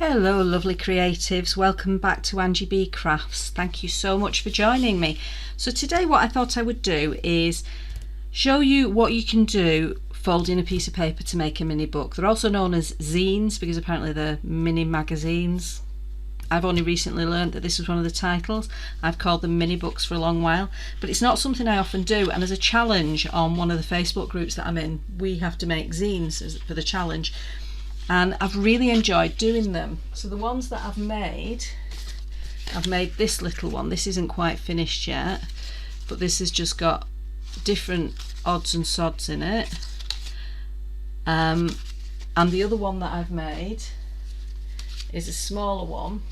Hello lovely creatives, welcome back to Angie B Crafts. Thank you so much for joining me. So today what I thought I would do is show you what you can do folding a piece of paper to make a mini book. They're also known as zines because apparently they're mini magazines. I've only recently learned that this was one of the titles. I've called them mini books for a long while, but it's not something I often do, and as a challenge on one of the Facebook groups that I'm in, we have to make zines for the challenge. And I've really enjoyed doing them. So the ones that I've made this little one. This isn't quite finished yet, but this has just got different odds and sods in it. And the other one that I've made is a smaller one,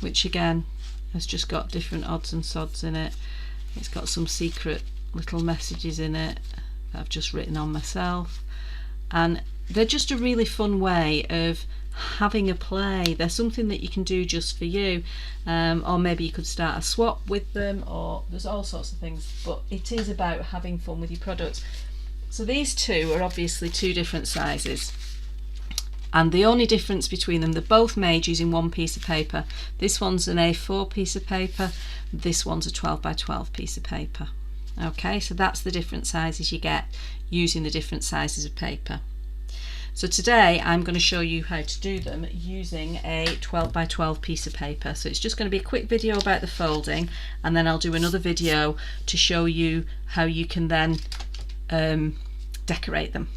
which again has just got different odds and sods in it. It's got some secret little messages in it that I've just written on myself. And they're just a really fun way of having a play. They're something that you can do just for you, or maybe you could start a swap with them, or there's all sorts of things, but it is about having fun with your products. So these two are obviously two different sizes, and the only difference between them, they're both made using one piece of paper. This one's an A4 piece of paper, this one's a 12 by 12 piece of paper. Okay, so that's the different sizes you get using the different sizes of paper. So today I'm going to show you how to do them using a 12 by 12 piece of paper. So it's just going to be a quick video about the folding, and then I'll do another video to show you how you can then decorate them.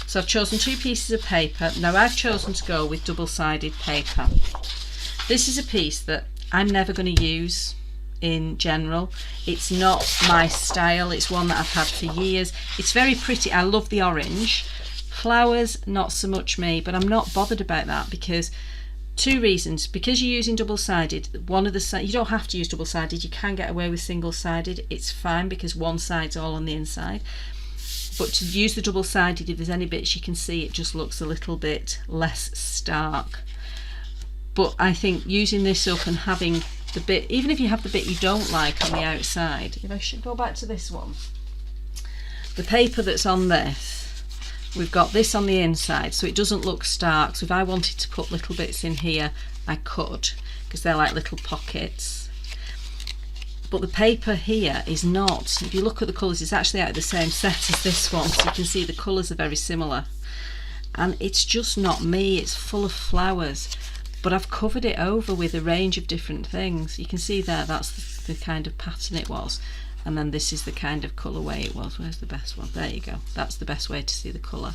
So I've chosen two pieces of paper. Now I've chosen to go with double-sided paper. This is a piece that I'm never going to use in general. It's not my style, it's one that I've had for years. It's very pretty, I love the orange. Flowers, not so much me, but I'm not bothered about that because two reasons. Because you're using double-sided, one of the you don't have to use double-sided, you can get away with single-sided, it's fine because one side's all on the inside. But to use the double-sided, if there's any bits you can see, it just looks a little bit less stark. But I think using this up and having the bit, even if you have the bit you don't like on the outside, if I should go back to this one, the paper that's on this, we've got this on the inside so it doesn't look stark. So if I wanted to put little bits in here I could, because they're like little pockets. But the paper here is not, if you look at the colours, it's actually out of the same set as this one, so you can see the colours are very similar, and it's just not me. It's full of flowers, but I've covered it over with a range of different things. You can see there, that's the kind of pattern it was, and then this is the kind of colourway it was. Where's the best one? There you go. That's the best way to see the colour.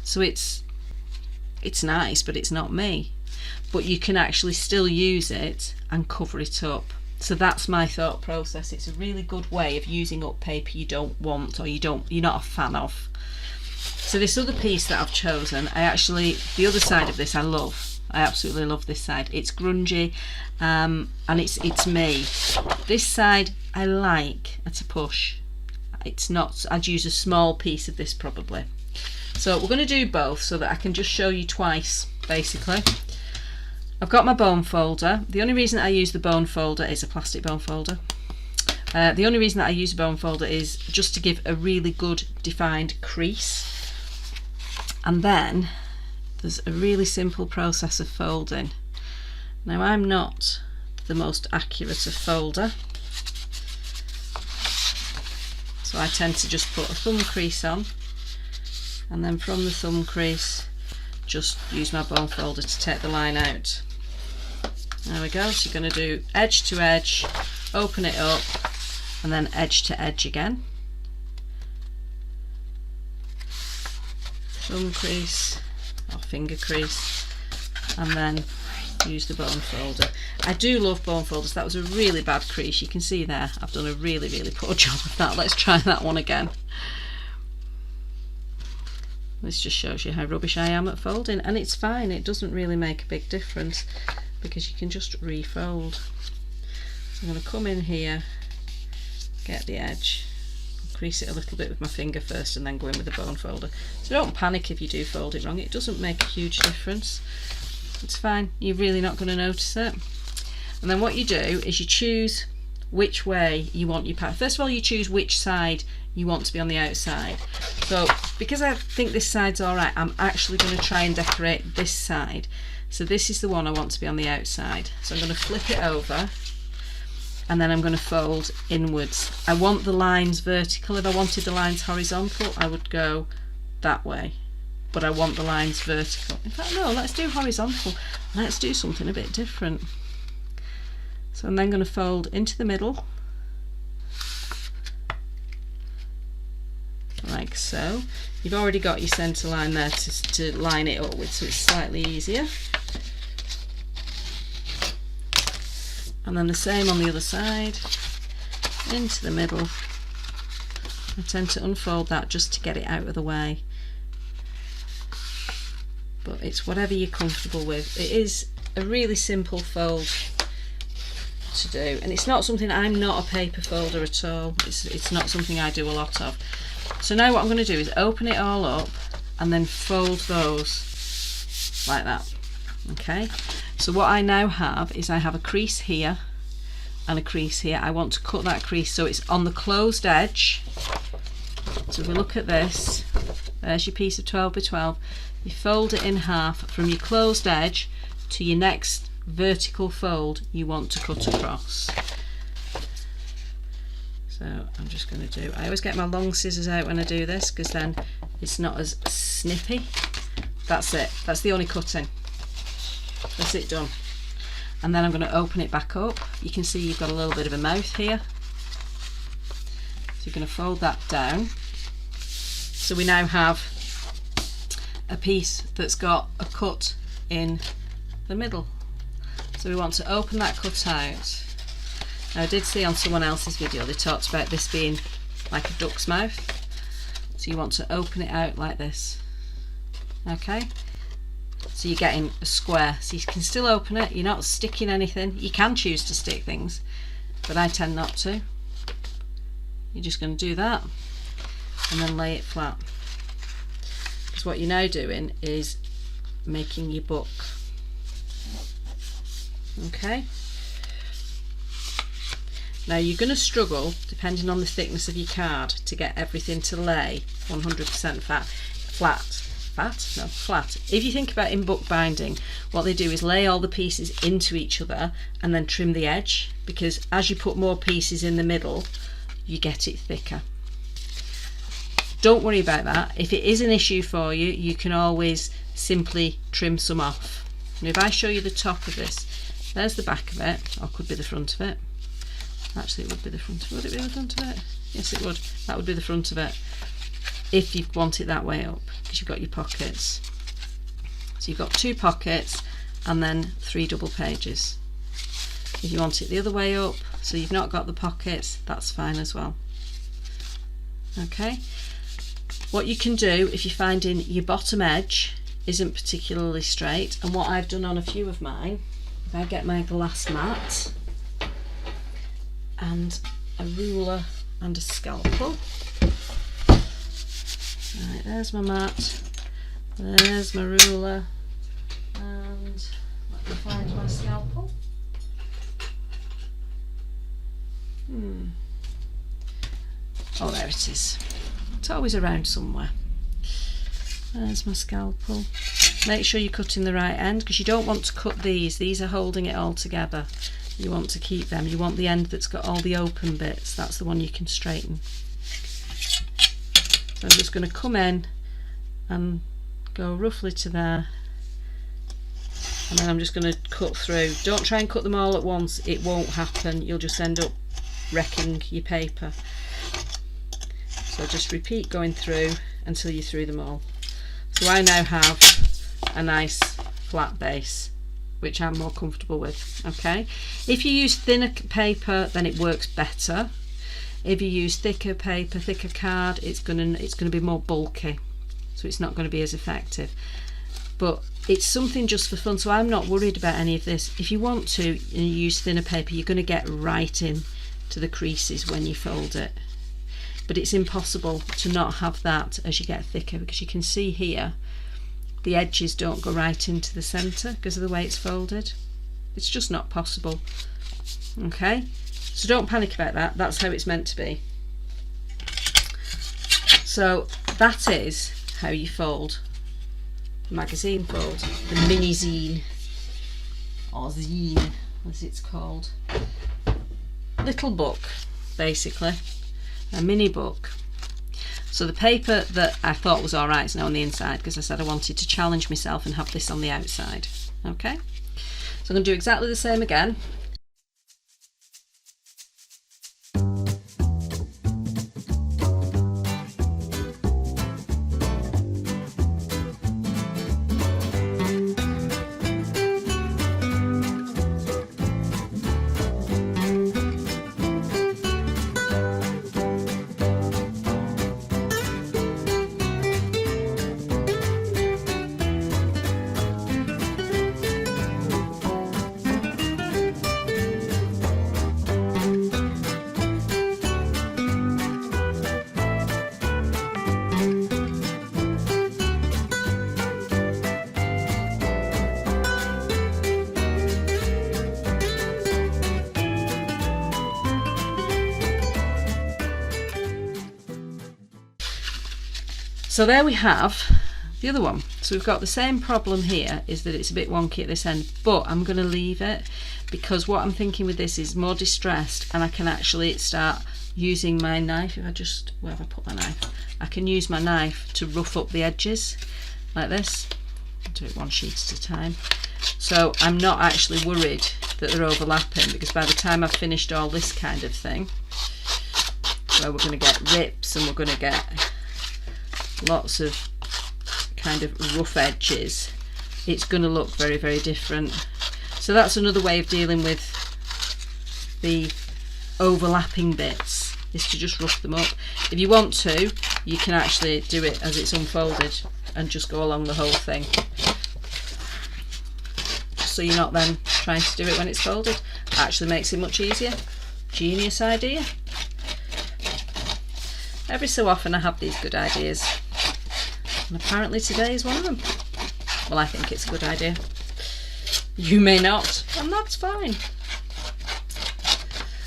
So it's nice, but it's not me. But you can actually still use it and cover it up. So that's my thought process. It's a really good way of using up paper you don't want, or you're not a fan of. So this other piece that I've chosen, the other side of this I love. I absolutely love this side. It's grungy, and it's me. This side I like at a push. It's not, I'd use a small piece of this probably. So we're going to do both so that I can just show you twice basically. I've got my bone folder. The only reason I use the bone folder is a plastic bone folder. The only reason that I use a bone folder is just to give a really good defined crease. And then there's a really simple process of folding. Now I'm not the most accurate of folder, so I tend to just put a thumb crease on, and then from the thumb crease just use my bone folder to take the line out. There we go. So you're going to do edge to edge, open it up, and then edge to edge again. Thumb crease or finger crease, and then use the bone folder. I do love bone folders. That was a really bad crease. You can see there I've done a really poor job of that. Let's try that one again. This just shows you how rubbish I am at folding, and it's fine, it doesn't really make a big difference because you can just refold. So I'm going to come in here, get the edge, crease it a little bit with my finger first, and then go in with the bone folder. So don't panic if you do fold it wrong, it doesn't make a huge difference. It's fine, you're really not going to notice it. And then what you do is you choose which way you want your pattern. First of all, you choose which side you want to be on the outside. So because I think this side's alright, I'm actually going to try and decorate this side. So this is the one I want to be on the outside. So I'm going to flip it over and then I'm going to fold inwards. I want the lines vertical. If I wanted the lines horizontal, I would go that way. But I want the lines vertical. In fact, no, let's do horizontal. Let's do something a bit different. So I'm then going to fold into the middle, like so. You've already got your centre line there to line it up with, so it's slightly easier. And then the same on the other side, into the middle. I tend to unfold that just to get it out of the way. But it's whatever you're comfortable with. It is a really simple fold to do, and it's not something, I'm not a paper folder at all. It's not something I do a lot of. So now what I'm going to do is open it all up and then fold those like that. Okay, so what I now have is I have a crease here and a crease here. I want to cut that crease so it's on the closed edge. So if we look at this, there's your piece of 12 by 12. You fold it in half from your closed edge to your next vertical fold you want to cut across. So I'm just going to do, I always get my long scissors out when I do this because then it's not as snippy. That's it, that's the only cutting. That's it done. And then I'm going to open it back up. You can see you've got a little bit of a mouth here. So you're going to fold that down. So we now have a piece that's got a cut in the middle. So we want to open that cut out. Now I did see on someone else's video they talked about this being like a duck's mouth. So you want to open it out like this. Okay? So you're getting a square. So you can still open it, you're not sticking anything. You can choose to stick things, but I tend not to. You're just going to do that and then lay it flat. Because what you're now doing is making your book. Okay? Now you're going to struggle, depending on the thickness of your card, to get everything to lay 100% flat. If you think about in book binding, what they do is lay all the pieces into each other and then trim the edge, because as you put more pieces in the middle, you get it thicker. Don't worry about that. If it is an issue for you, you can always simply trim some off. And if I show you the top of this, there's the back of it, or could be the front of it. Actually, it would be the front of it. Would it be the front of it? Yes, it would. That would be the front of it, if you want it that way up, because you've got your pockets. So you've got 2 pockets and then 3 double pages. If you want it the other way up, so you've not got the pockets, that's fine as well. Okay. What you can do if you're finding your bottom edge isn't particularly straight, and what I've done on a few of mine, if I get my glass mat and a ruler and a scalpel. Right, there's my mat, there's my ruler, and let me find my scalpel. Oh, there it is. It's always around somewhere. There's my scalpel. Make sure you're cutting the right end, because you don't want to cut these. These are holding it all together. You want to keep them. You want the end that's got all the open bits. That's the one you can straighten. So I'm just going to come in and go roughly to there, and then I'm just going to cut through. Don't try and cut them all at once, it won't happen. You'll just end up wrecking your paper. So just repeat going through until you're through them all. So I now have a nice flat base, which I'm more comfortable with. Okay, if you use thinner paper, then it works better. If you use thicker paper, thicker card, it's gonna be more bulky, so it's not going to be as effective. But it's something just for fun, so I'm not worried about any of this. If you want to and you use thinner paper, you're going to get right in to the creases when you fold it. But it's impossible to not have that as you get thicker, because you can see here the edges don't go right into the centre because of the way it's folded. It's just not possible. Okay, so don't panic about that. That's how it's meant to be. So that is how you fold the magazine fold, the mini zine, or zine as it's called. Little book, basically, a mini book. So the paper that I thought was alright is now on the inside, because I said I wanted to challenge myself and have this on the outside. Okay, so I'm going to do exactly the same again. So there we have the other one. So we've got the same problem here, is that it's a bit wonky at this end, but I'm going to leave it because what I'm thinking with this is more distressed, and I can actually start using my knife. If I just, where have I put my knife? I can use my knife to rough up the edges like this. I'll do it one sheet at a time. So I'm not actually worried that they're overlapping, because by the time I've finished all this kind of thing, where we're going to get rips and we're going to get lots of kind of rough edges, it's going to look very, very different. So that's another way of dealing with the overlapping bits, is to just rough them up. If you want to, you can actually do it as it's unfolded and just go along the whole thing, just so you're not then trying to do it when it's folded. It actually makes it much easier. Genius idea. Every so often I have these good ideas, and apparently today is one of them. Well, I think it's a good idea. You may not, and that's fine.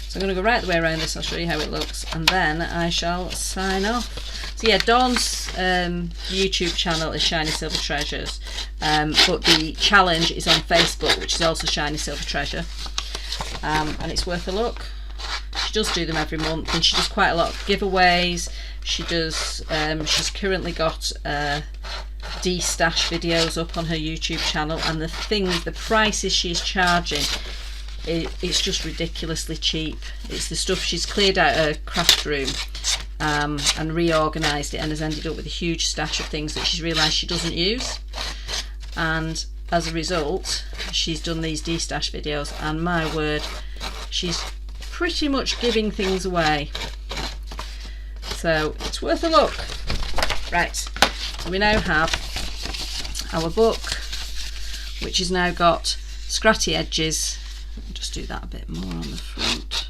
So I'm going to go right the way around this. I'll show you how it looks, and then I shall sign off. So yeah, Dawn's YouTube channel is Shiny Silver Treasures, but the challenge is on Facebook, which is also Shiny Silver Treasure, and it's worth a look. She does do them every month, and she does quite a lot of giveaways. She does, she's currently got de-stash videos up on her YouTube channel, and the prices she's charging, it's just ridiculously cheap. It's the stuff she's cleared out her craft room and reorganised it, and has ended up with a huge stash of things that she's realised she doesn't use, and as a result she's done these de-stash videos, and my word, she's pretty much giving things away. So it's worth a look. Right, so we now have our book, which has now got scratchy edges. I'll just do that a bit more on the front.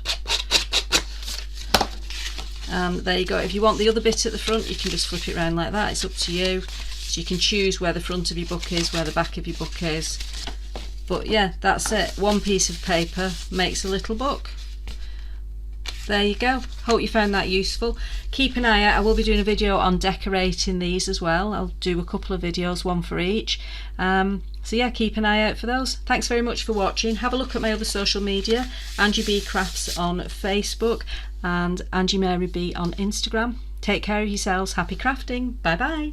There you go. If you want the other bit at the front, you can just flip it around like that. It's up to you. So you can choose where the front of your book is, where the back of your book is. But yeah, that's it. One piece of paper makes a little book. There you go. Hope you found that useful. Keep an eye out. I will be doing a video on decorating these as well. I'll do a couple of videos, one for each. So yeah, keep an eye out for those. Thanks very much for watching. Have a look at my other social media, Angie B Crafts on Facebook and Angie Mary B on Instagram. Take care of yourselves. Happy crafting. Bye bye.